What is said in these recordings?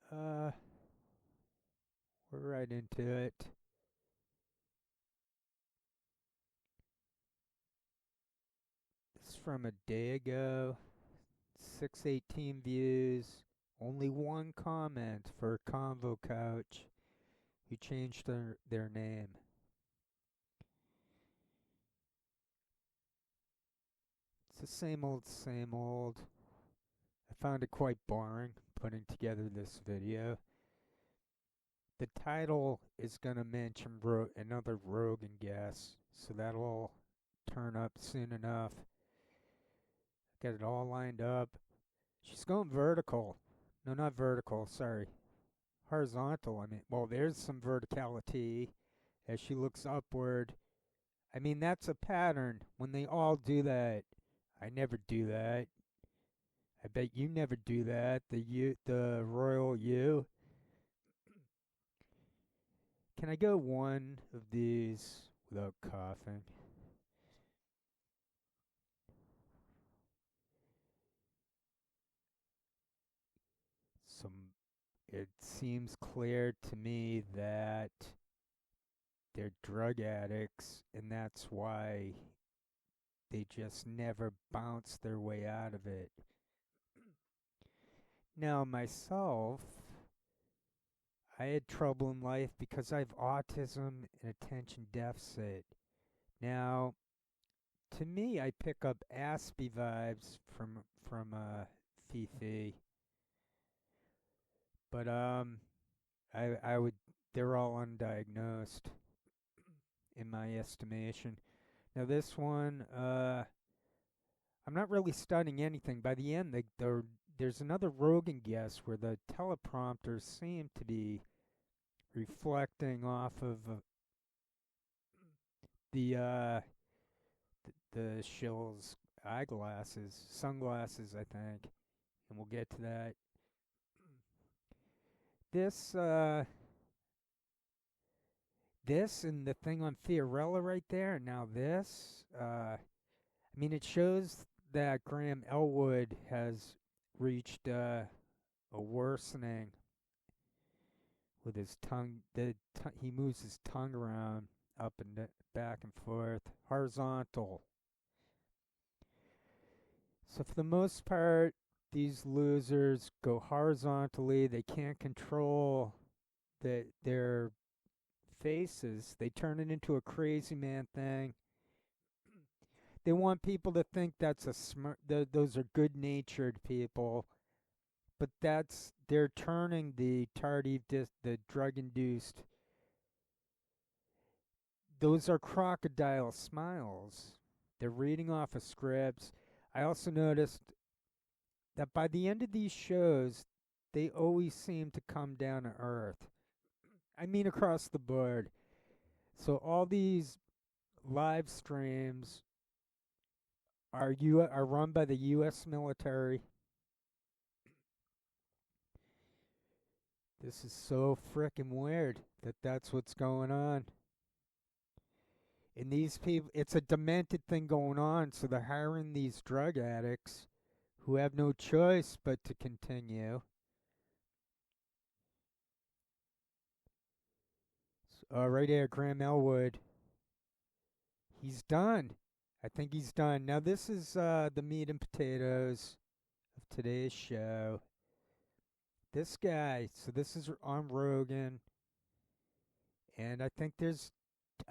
Uh, we're right into it. This is from a day ago. 618 views. Only one comment for Convo Couch, who changed their name. It's the same old, same old. I found it quite boring putting together this video. The title is going to mention another Rogan guest, so that'll turn up soon enough. Got it all lined up. She's going vertical. No, not vertical, sorry. Horizontal, I mean. Well, there's some verticality as she looks upward. I mean, that's a pattern. When they all do that, I never do that. I bet you never do that. The royal you. Can I go one of these without coughing? Some. It seems clear to me that they're drug addicts, and that's why they just never bounce their way out of it. Now, myself, I had trouble in life because I have autism and attention deficit. Now, to me, I pick up Aspie vibes from Fifi, but I would they're all undiagnosed in my estimation. Now, this one, I'm not really studying anything. By the end, there's another Rogan guest where the teleprompters seem to be reflecting off of the the shill's sunglasses, I think, and we'll get to that. This this and the thing on Fiorella right there. Now this, I mean, it shows that Graham Elwood has reached a worsening with his tongue. He moves his tongue around up and back and forth, horizontal. So for the most part, these losers go horizontally. They can't control their faces. They turn it into a crazy man thing. They want people to think that's a smart. Those are good-natured people, but they're turning the the drug-induced. Those are crocodile smiles. They're reading off of scripts. I also noticed that by the end of these shows, they always seem to come down to earth. I mean, across the board. So all these live streams are run by the U.S. military. This is so frickin' weird that that's what's going on. And these people, it's a demented thing going on. So they're hiring these drug addicts who have no choice but to continue. Right there, Graham Elwood. He's done. I think he's done. Now, this is the meat and potatoes of today's show. This guy, so this is on Rogan, and I think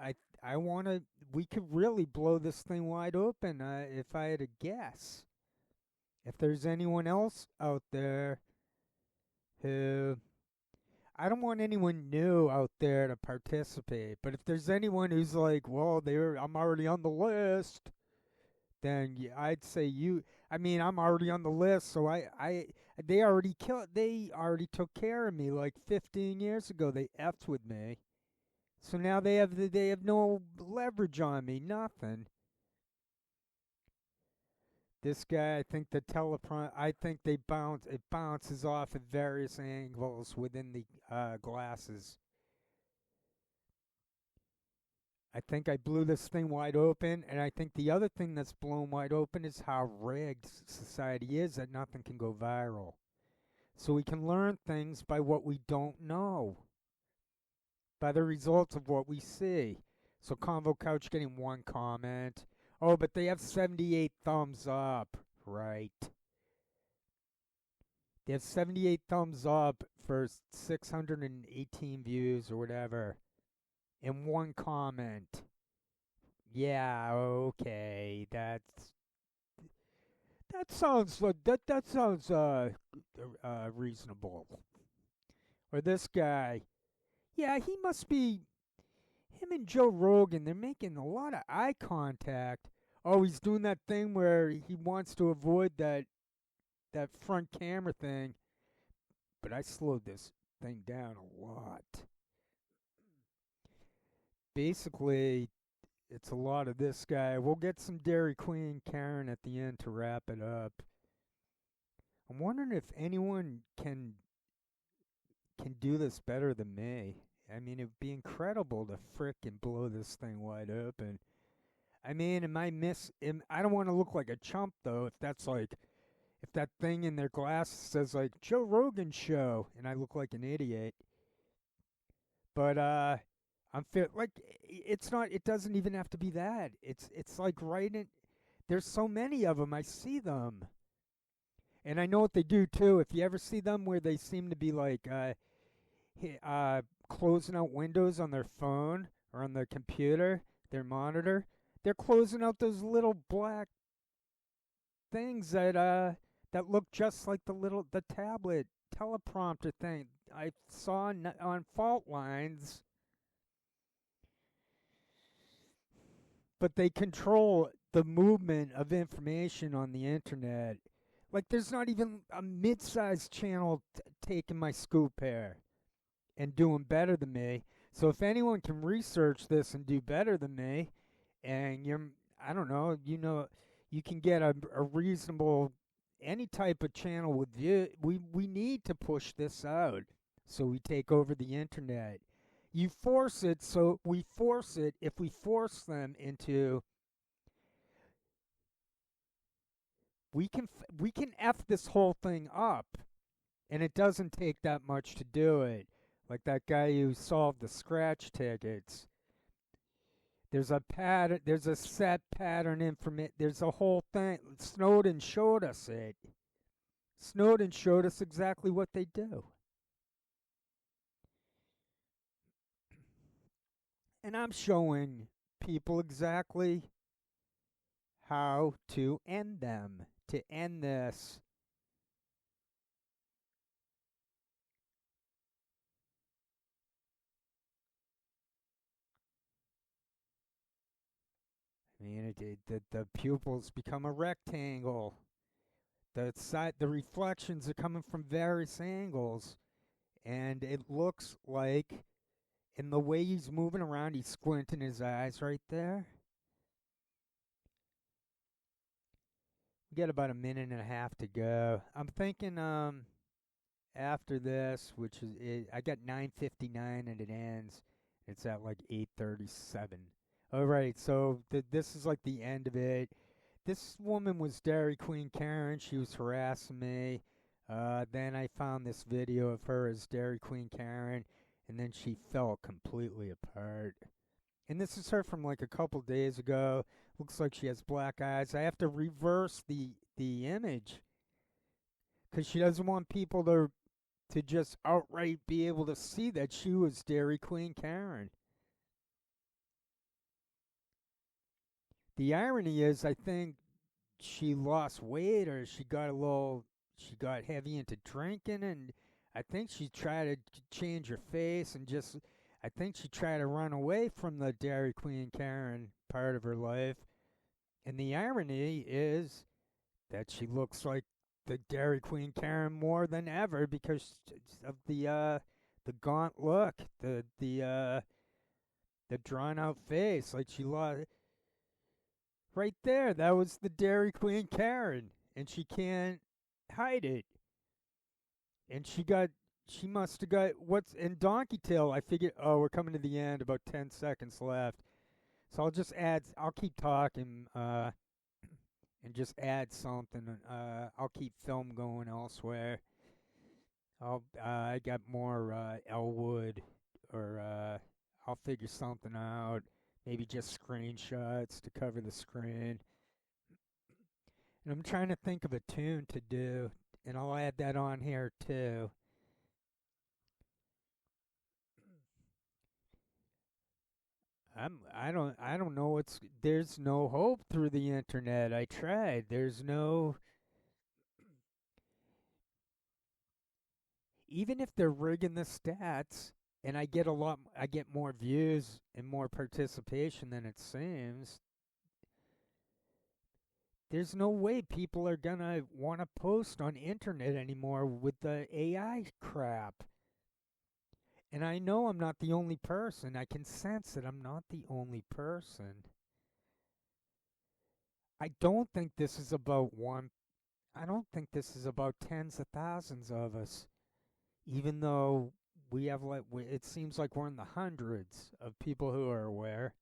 I, I want to, we could really blow this thing wide open if I had to guess. If there's anyone else out there who I don't want anyone new out there to participate, but if there's anyone who's like, well, I'm already on the list, then yeah, I'd say you. I mean, I'm already on the list, so they already took care of me like 15 years ago. They effed with me, so now they have no leverage on me, nothing. This guy, I think I think it bounces off at various angles within the glasses. I think I blew this thing wide open, and I think the other thing that's blown wide open is how rigged society is that nothing can go viral. So we can learn things by what we don't know, by the results of what we see. So Convo Couch getting one comment. Oh, but they have 78 thumbs up. Right. They have 78 thumbs up for 618 views or whatever. And one comment. Yeah, okay. That sounds that sounds reasonable. Or this guy. Yeah, he must be him and Joe Rogan. They're making a lot of eye contact. Oh, he's doing that thing where he wants to avoid that front camera thing. But I slowed this thing down a lot. Basically, it's a lot of this guy. We'll get some Dairy Queen Karen at the end to wrap it up. I'm wondering if anyone can do this better than me. I mean, it'd be incredible to frickin' blow this thing wide open. I mean, I don't want to look like a chump though. If that thing in their glass says like Joe Rogan show, and I look like an idiot. But I'm feel like it's not. It doesn't even have to be that. It's like right in. There's so many of them. I see them, and I know what they do too. If you ever see them where they seem to be like closing out windows on their phone or on their computer, their monitor, they're closing out those little black things that look just like the tablet teleprompter thing I saw on fault lines. But they control the movement of information on the internet. Like there's not even a mid-sized channel taking my scoop here and doing better than me. So if anyone can research this and do better than me, and I don't know, you can get a reasonable any type of channel with view. We need to push this out so we take over the internet. You force it, so we force it. If we force them into, we can f this whole thing up, and it doesn't take that much to do it. Like that guy who solved the scratch tickets. There's a pattern. There's a set pattern information. There's a whole thing. Snowden showed us it. Snowden showed us exactly what they do. And I'm showing people exactly how to end them, to end this. I mean, the pupils become a rectangle. The reflections are coming from various angles, and it looks like, in the way he's moving around, he's squinting his eyes right there. We got about a minute and a half to go. I'm thinking after this, I got 9:59 and it ends. It's at like 8:37. All right, so this is like the end of it. This woman was Dairy Queen Karen. She was harassing me. Then I found this video of her as Dairy Queen Karen, and then she fell completely apart. And this is her from like a couple days ago. Looks like she has black eyes. I have to reverse the image because she doesn't want people to just outright be able to see that she was Dairy Queen Karen. The irony is, I think she lost weight or she got heavy into drinking, and I think she tried to change her face and just, I think she tried to run away from the Dairy Queen Karen part of her life. And the irony is that she looks like the Dairy Queen Karen more than ever because of the gaunt look, the drawn out face. Like she lost right there. That was the Dairy Queen Karen, and she can't hide it. And she must have got what's in Donkey Tail. I figured, oh, we're coming to the end. About 10 seconds left, so I'll keep talking. And just add something. I'll keep film going elsewhere. I got more Elwood, or I'll figure something out. Maybe just screenshots to cover the screen. And I'm trying to think of a tune to do, and I'll add that on here too. I don't know what's there's no hope through the internet. I tried. There's no even if they're rigging the stats and I get more views and more participation than it seems. There's no way people are gonna want to post on internet anymore with the AI crap. And I know I'm not the only person. I can sense that I'm not the only person. I don't think this is about one. I don't think this is about tens of thousands of us, even though we have it seems like we're in the hundreds of people who are aware.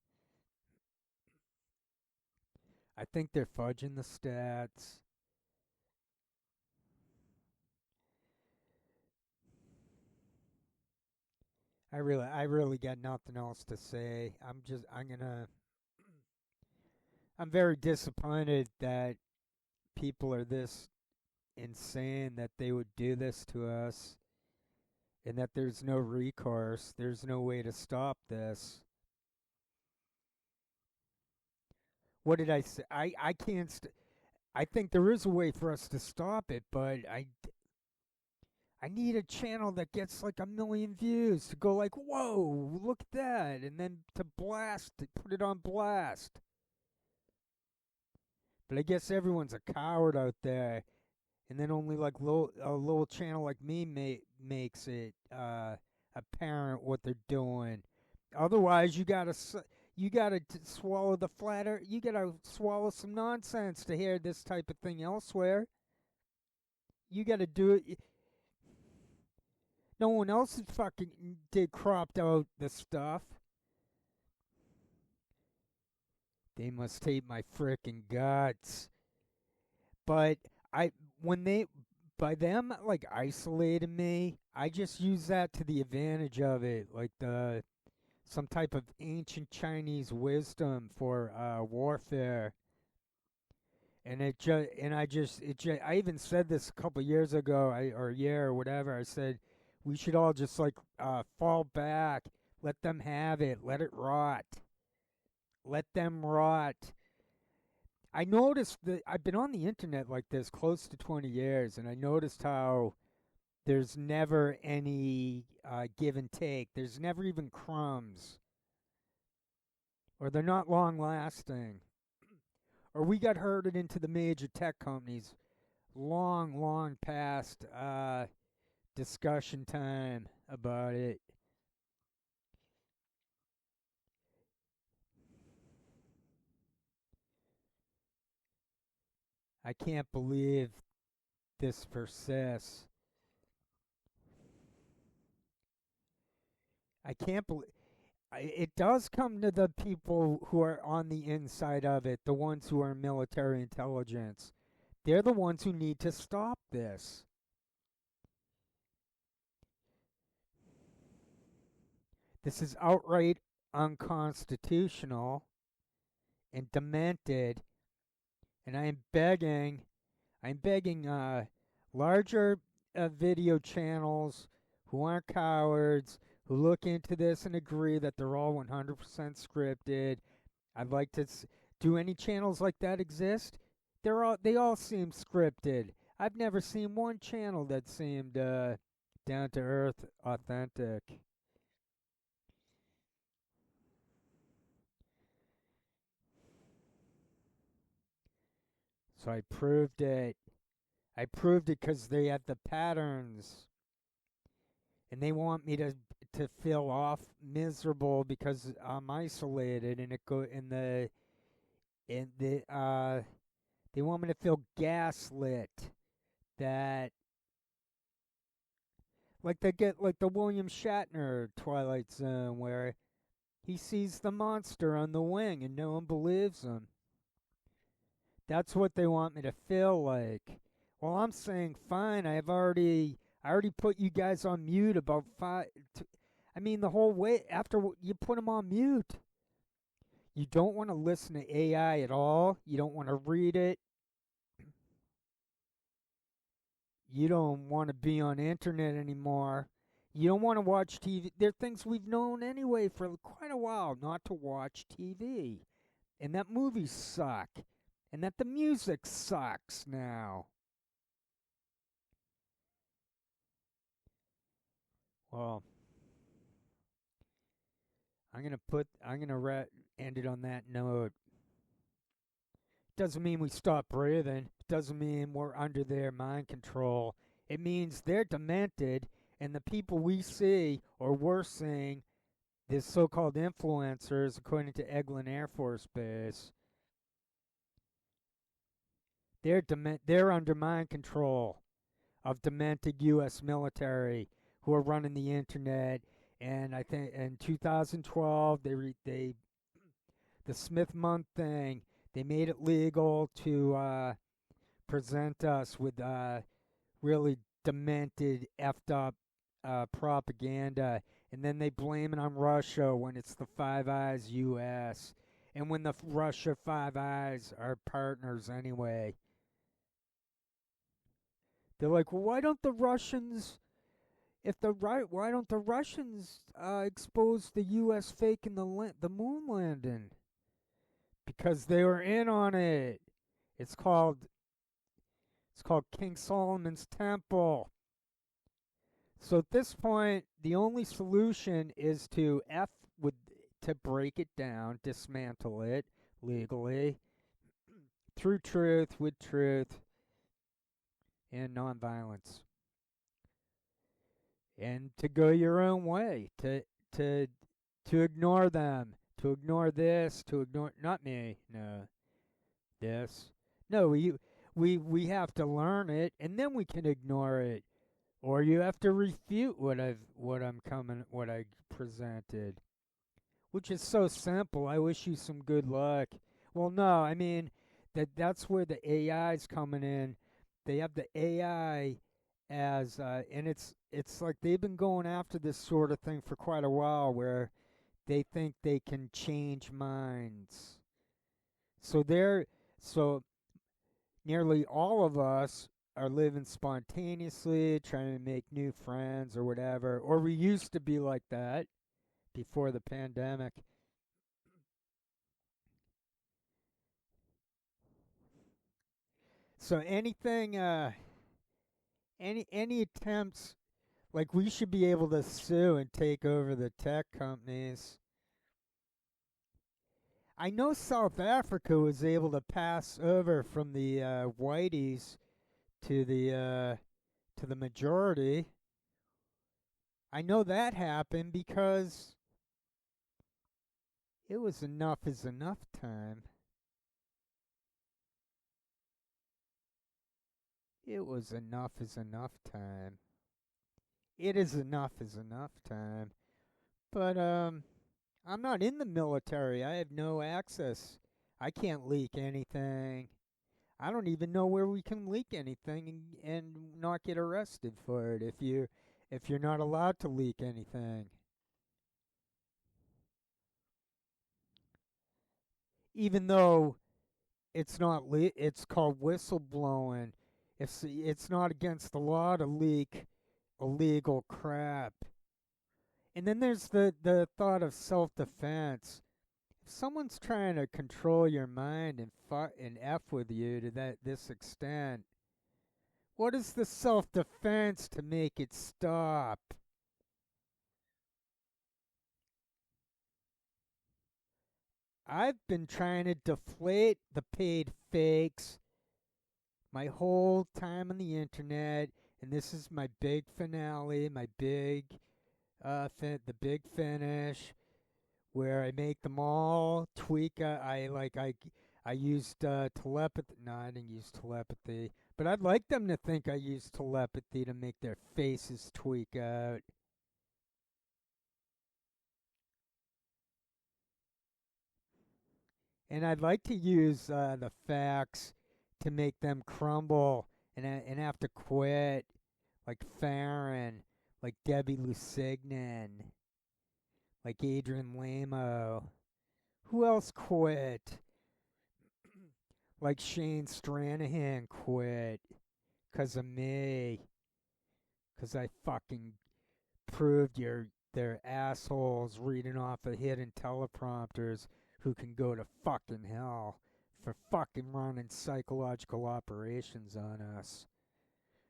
I think they're fudging the stats. I really got nothing else to say. I'm very disappointed that people are this insane that they would do this to us and that there's no recourse. There's no way to stop this. What did I say? I can't. I think there is a way for us to stop it, but I need a channel that gets like 1 million views to go like, whoa, look at that, and then to put it on blast. But I guess everyone's a coward out there, and then only like a little channel like me makes it apparent what they're doing. Otherwise, you gotta swallow the flatter. You gotta swallow some nonsense to hear this type of thing elsewhere. You gotta do it. No one else fucking did cropped out the stuff. They must hate my frickin' guts. But I when they by them like isolating me, I just use that to the advantage of it, like the some type of ancient Chinese wisdom for warfare. And I even said this a couple years ago, or a year or whatever. I said we should all just like fall back, let them have it, let it rot, let them rot. I noticed that I've been on the internet like this close to 20 years, and I noticed how there's never any give and take. There's never even crumbs, or they're not long lasting. Or we got herded into the major tech companies long past discussion time about it. I can't believe this persists. I can't believe it does come to the people who are on the inside of it, the ones who are military intelligence. They're the ones who need to stop this. This is outright unconstitutional and demented, and I'm begging larger video channels who aren't cowards, who look into this and agree that they're all 100% scripted. I'd like to do any channels like that exist? They all seem scripted. I've never seen one channel that seemed down to earth, authentic. So I proved it. I proved it because they have the patterns, and they want me to feel off miserable because I'm isolated, and it go in the in the they want me to feel gaslit that like they get like the William Shatner Twilight Zone where he sees the monster on the wing and no one believes him. That's what they want me to feel like. Well, I'm saying fine. I already put you guys on mute about I mean, the whole way after you put them on mute. You don't want to listen to AI at all. You don't want to read it. You don't want to be on the internet anymore. You don't want to watch TV. There are things we've known anyway for quite a while not to watch TV. And that movies suck. And that the music sucks now. Well, I'm gonna end it on that note. Doesn't mean we stop breathing. Doesn't mean we're under their mind control. It means they're demented, and the people we see or we're seeing, the so-called influencers, according to Eglin Air Force Base, they're under mind control of demented U.S. military who are running the internet. And I think in 2012, the Smith-Mundt thing, they made it legal to present us with really demented, effed up propaganda, and then they blame it on Russia when it's the Five Eyes U.S. and when the Russia Five Eyes are partners anyway. They're like, well, why don't the Russians? Why don't the Russians expose the U.S. faking the moon landing? Because they were in on it. It's called King Solomon's Temple. So at this point, the only solution is to break it down, dismantle it legally through truth, with truth, and nonviolence, and to go your own way, to ignore them, to ignore this, to ignore not me, no, this, no, we have to learn it, and then we can ignore it. Or you have to refute what I presented, which is so simple. I wish you some good luck. Well, no, I mean that's where the AI is coming in. They have the AI as, and it's like they've been going after this sort of thing for quite a while, where they think they can change minds. So nearly all of us are living spontaneously, trying to make new friends or whatever. Or we used to be like that before the pandemic. So any attempts, like we should be able to sue and take over the tech companies. I know South Africa was able to pass over from the whiteys to the majority. I know that happened because it was enough is enough time. It was enough is enough time. It is enough time. But I'm not in the military. I have no access. I can't leak anything. I don't even know where we can leak anything and not get arrested for it if you're not allowed to leak anything. Even though it's called whistleblowing. It's not against the law to leak illegal crap. And then there's the thought of self-defense. If someone's trying to control your mind and f with you to this extent, what is the self-defense to make it stop? I've been trying to deflate the paid fakes my whole time on the internet, and this is my big finale, my big the big finish, where I make them all tweak. I used telepathy. No, I didn't use telepathy, but I'd like them to think I used telepathy to make their faces tweak out. And I'd like to use the facts to make them crumble and have to quit like Farron, like Debbie Lusignan, like Adrian Lamo. Who else quit? Like Shane Stranahan quit 'cause of me. 'Cause I fucking proved they're assholes reading off of hidden teleprompters who can go to fucking hell for fucking running psychological operations on us.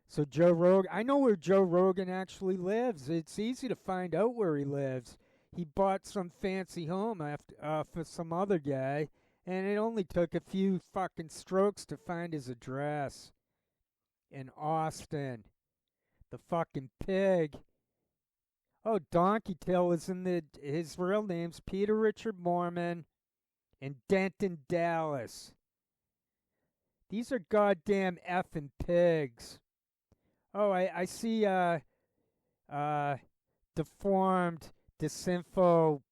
So Joe Rogan, I know where Joe Rogan actually lives. It's easy to find out where he lives. He bought some fancy home for some other guy, and it only took a few fucking strokes to find his address in Austin. The fucking pig. Oh, Donkey Tail is his real name's Peter Richard Mormon in Denton, Dallas. These are goddamn effing pigs. Oh, I see deformed disinfo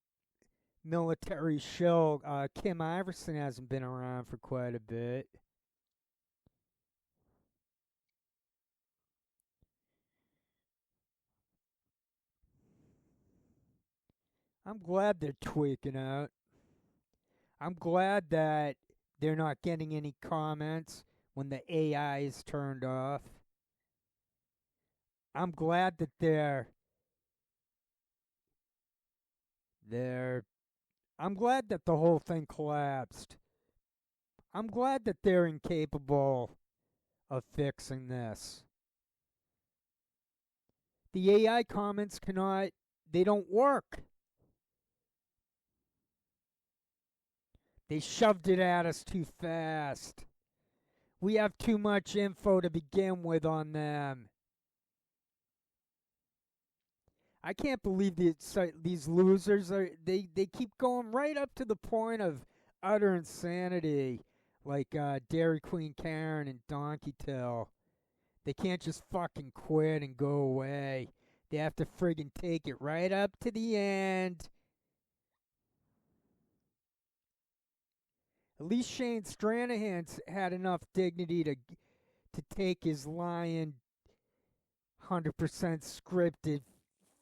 military shill. Kim Iverson hasn't been around for quite a bit. I'm glad they're tweaking out. I'm glad that they're not getting any comments when the AI is turned off. I'm glad that they're I'm glad that the whole thing collapsed. I'm glad that they're incapable of fixing this. The AI comments they don't work. They shoved it at us too fast. We have too much info to begin with on them. I can't believe these losers they keep going right up to the point of utter insanity, like Dairy Queen Karen and Donkey Till. They can't just fucking quit and go away. They have to friggin' take it right up to the end. At least Shane Stranahan's had enough dignity to take his lying 100% scripted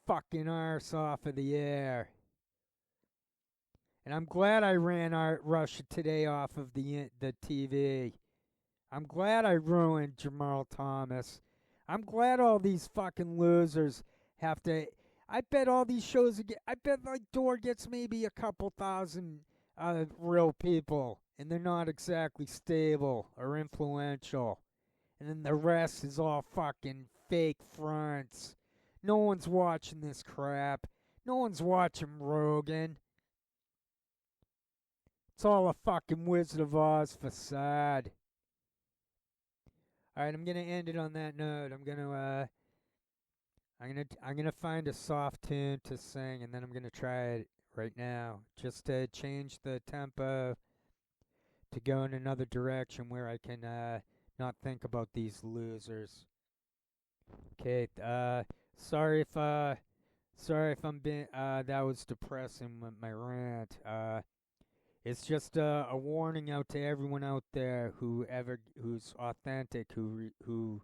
fucking arse off of the air. And I'm glad I ran Russia Today off of the TV. I'm glad I ruined Jamal Thomas. I'm glad all these fucking losers have to. I bet all these shows. I bet like Dore gets maybe a couple thousand real people, and they're not exactly stable or influential. And then the rest is all fucking fake fronts. No one's watching this crap. No one's watching Rogan. It's all a fucking Wizard of Oz facade. All right, I'm gonna end it on that note. I'm gonna find a soft tune to sing, and then I'm gonna try it right now, just to change the tempo to go in another direction where I can not think about these losers. Okay, sorry if I'm being that was depressing with my rant. It's just a warning out to everyone out there who's authentic, who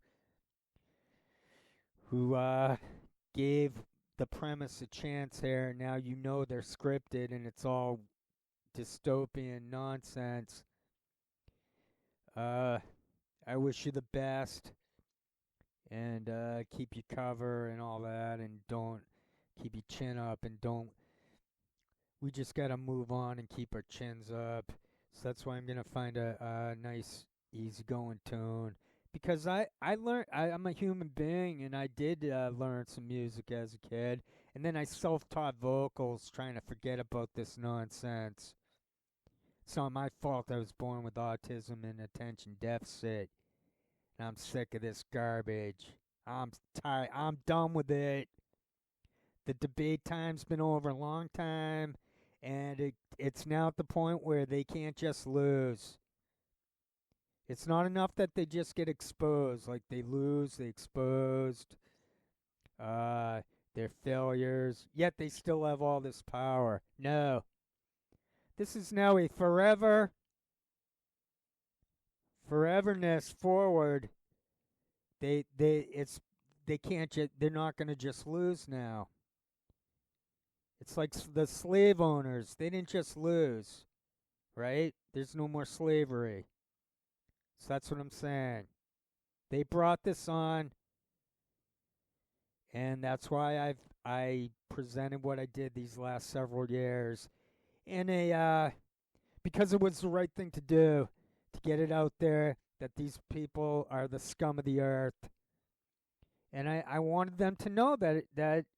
gave the premise a chance here. Now you know they're scripted and it's all dystopian nonsense. I wish you the best, and keep your cover and all that, and don't keep your chin up, and don't. We just gotta move on and keep our chins up. So that's why I'm gonna find a nice, easygoing tune. Because I'm a human being, and I did learn some music as a kid, and then I self-taught vocals, trying to forget about this nonsense. It's not my fault I was born with autism and attention deficit, and I'm sick of this garbage. I'm tired. I'm done with it. The debate time's been over a long time, and it's now at the point where they can't just lose. It's not enough that they just get exposed. Like they lose, they exposed, their failures, yet they still have all this power. No. This is now a foreverness forward. It's they can't. They're not going to just lose now. It's like the slave owners. They didn't just lose, right? There's no more slavery. So that's what I'm saying. They brought this on, and that's why I presented what I did these last several years in a because it was the right thing to do to get it out there that these people are the scum of the earth, and I wanted them to know that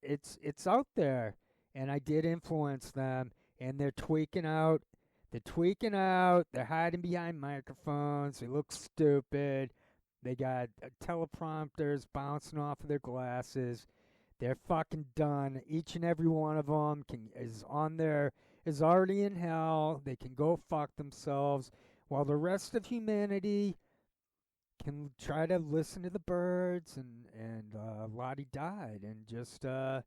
it's out there, and I did influence them, and they're tweaking out. They're tweaking out. They're hiding behind microphones. They look stupid. They got teleprompters bouncing off of their glasses. They're fucking done. Each and every one of them is already in hell. They can go fuck themselves, while the rest of humanity can try to listen to the birds and Lottie died and just try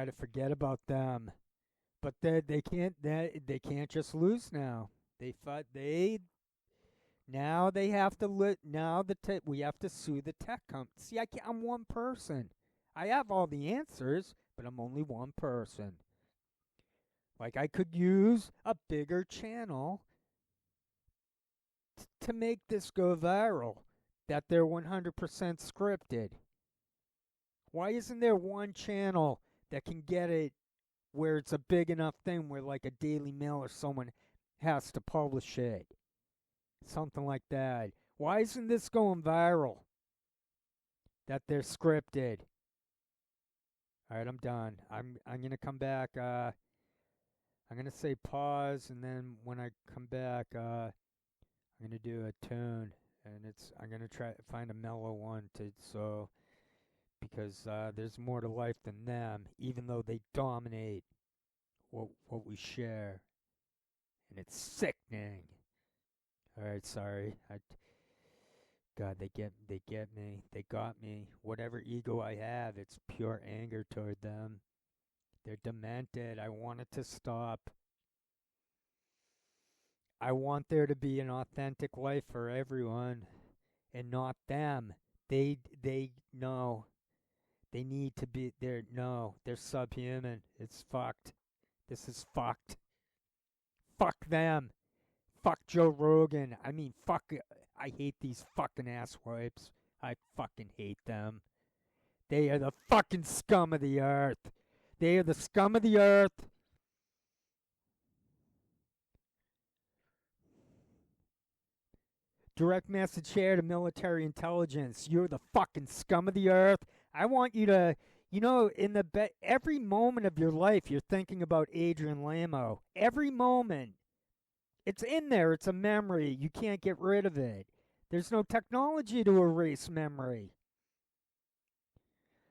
to forget about them. But they can't just lose now. They fought they Now they have to we have to sue the tech company. See, I'm one person. I have all the answers, but I'm only one person. Like, I could use a bigger channel to make this go viral, that they're 100% scripted. Why isn't there one channel that can get it where it's a big enough thing where, like, a Daily Mail or someone has to publish it? Something like that. Why isn't this going viral? That they're scripted. All right, I'm done. I'm gonna come back. I'm gonna say pause, and then when I come back, I'm gonna do a tune, and I'm gonna try to find a mellow one because there's more to life than them, even though they dominate what we share, and it's sickening. All right, sorry. God, they get me. They got me. Whatever ego I have, it's pure anger toward them. They're demented. I want it to stop. I want there to be an authentic life for everyone and not them. They no. They need to be they're subhuman. It's fucked. This is fucked. Fuck them. Fuck Joe Rogan. I mean, fuck. I hate these fucking asswipes. I fucking hate them. They are the fucking scum of the earth. They are the scum of the earth. Direct message here to military intelligence. You're the fucking scum of the earth. I want you to, every moment of your life, you're thinking about Adrian Lamo. Every moment. It's in there. It's a memory. You can't get rid of it. There's no technology to erase memory.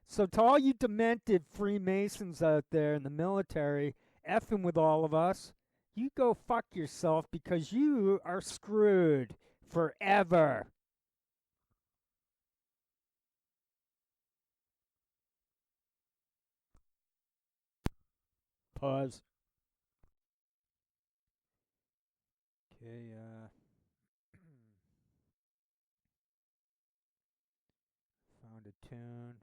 So to all you demented Freemasons out there in the military, effing with all of us, you go fuck yourself because you are screwed forever. Pause. Okay, found a tune.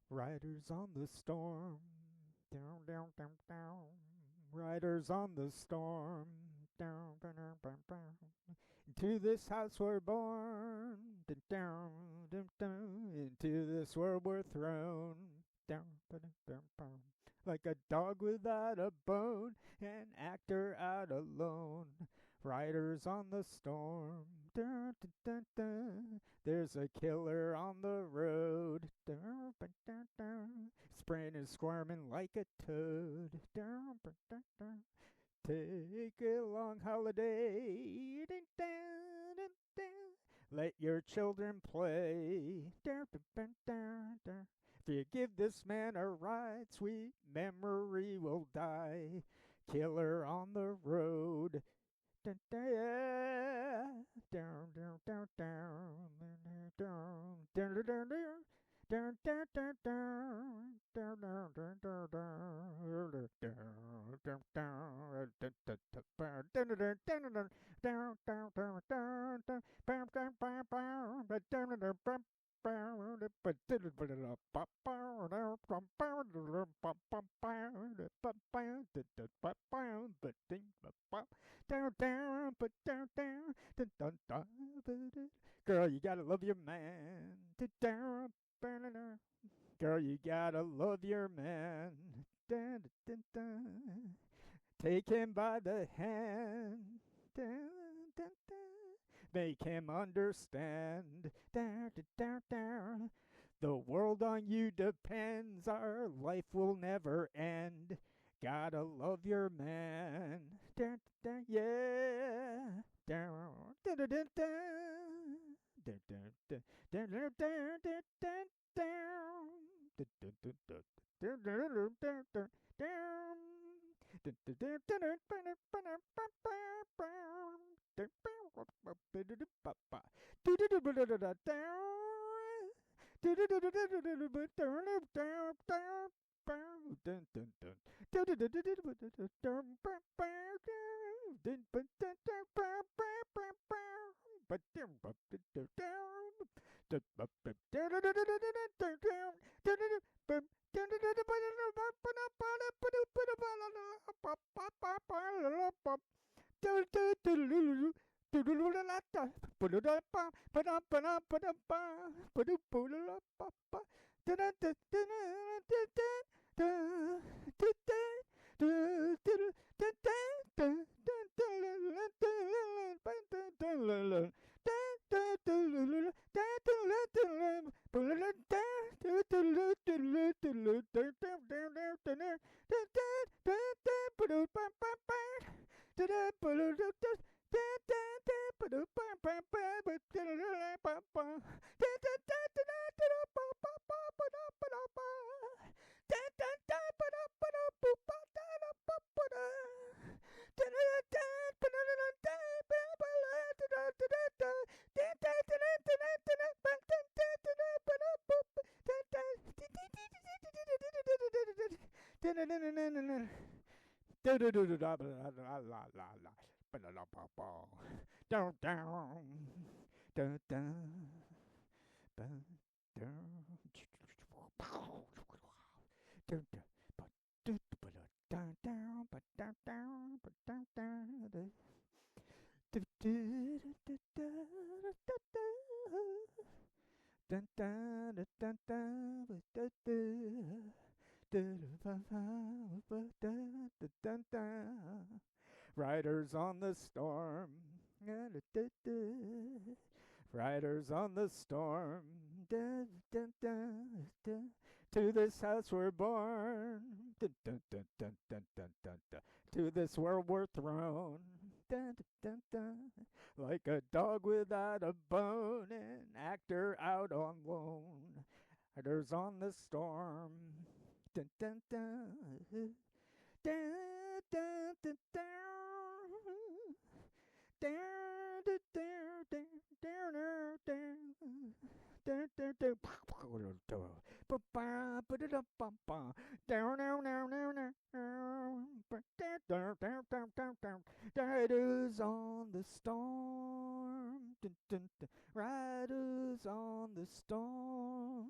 Riders on the storm. Down, down, down, down. Riders on the storm. Down, down, down, down, down. Into this house we're born. Down, down, down, down. Into this world we're thrown. Down, down, down, down. Like a dog without a bone, an actor out alone. Riders on the storm. Dun, dun, dun, dun. There's a killer on the road. Dun, dun, dun, dun. Spraying and squirming like a toad. Dun, dun, dun, dun. Take a long holiday. Dun, dun, dun, dun. Let your children play. If you give this man a ride, sweet memory will die. Killer on the road. Yeah. Down, down, down, down, down, down, down, down. Down, down, down, down, down, down, down, down, down, down, down, down, Girl, you gotta love your man. Girl, you gotta love your man. Dun, dun, dun. Take him by the hand. Dun, dun, dun. Make him understand. Dun, dun, dun, dun. The world on you depends. Our life will never end. Gotta love your man. Dun, dun, dun, yeah. Dun, dun, dun, dun, dun. Dun, dun, dun, dun, dun, dun, dun, dun, down. Dun, dun, dun, dun, dun, dun, dun, dun, down. Dun, dun, dun, dun, dun, dun, dun, dun, dun, Riders on the storm. Riders on the storm. To this house we're born. To this world we're thrown. Like a dog without a bone, an actor out on loan. Riders on the storm. Dun, dun, dun. Dun, dun, dun, dun. Down, down, down, down, down, down, down, down, down, ba-ba, ba-da-da-bum-bum. Down, down, down, down, down, down, down, down, down, down, down. Riders on the storm. Dun, dun, dun. Riders on the storm.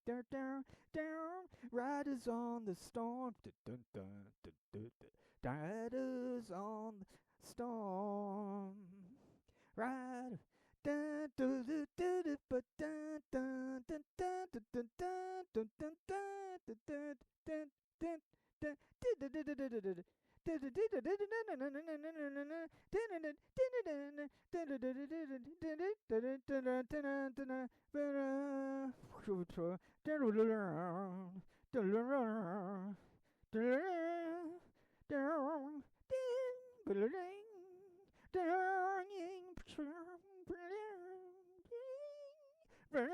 Down, down, down. Riders on the storm. Dun, dun, dun, dun, dun, dun. Riders on the storm. Right. Dun, dun, dun, dun, dun, but dun, dun, dun, dun, dun, dun, dun, dun, dun, dun, dun, dun, dun, dun, dun. Believe.